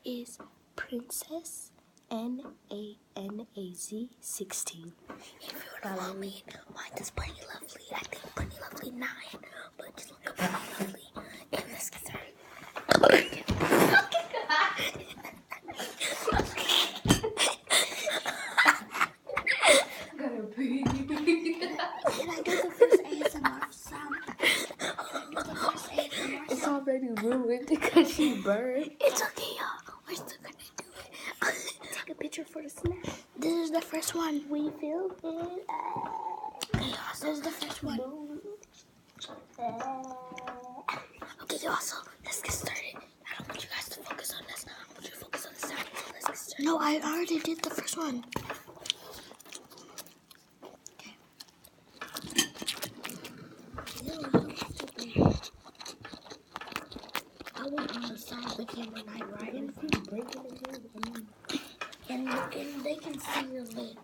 is Princess NANAZ 16. If you don't know me, mine is Bunny Lovely. I think Bunny Lovely 9, but just look up Bunny Lovely. And let's get started. Gotta breathe. Can I do the first ASMR sound? It's already ruined because she burned. It's okay, y'all. We're still gonna do it. Take a picture for the snap. This is the first one. We filmed it. Okay, y'all. So this is the first one. Okay, y'all. So let's get started. I don't want you guys to focus on this. I want you to focus on the sound. So let's get started. No, I already did the first one. I went on the side of the camera night, right? And if you break it and they can see your lips.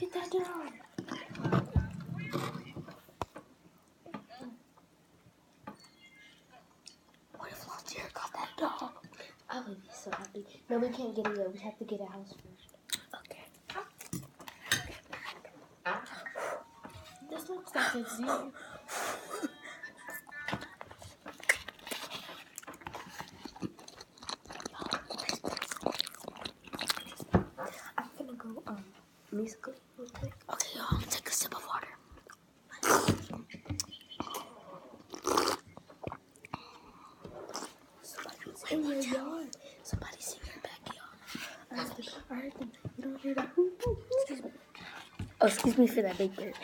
Get that dog. What if Lontier got that dog? I would be so happy. No, we can't get it yet. We have to get a house first. Okay. This looks like it's you. I'm gonna go musically real quick. Okay, y'all, I'm gonna take a sip of water. Somebody's in your yard. Somebody's in your backyard. I heard them. You don't hear that? Excuse me. Oh, excuse me for that big bird.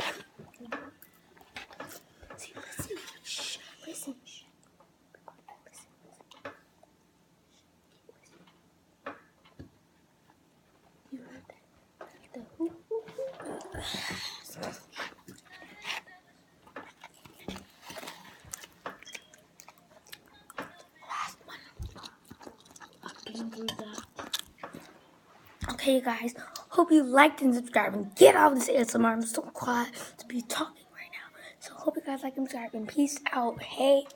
See, listen. Shh, listen. Shh. Listen. You heard that? The hoo hoo hoo. Last one. I've been through that. Okay, you guys. Hope you liked and subscribed and get out of this ASMR. I'm so quiet to be talking right now. So hope you guys like and subscribe and peace out. Hey.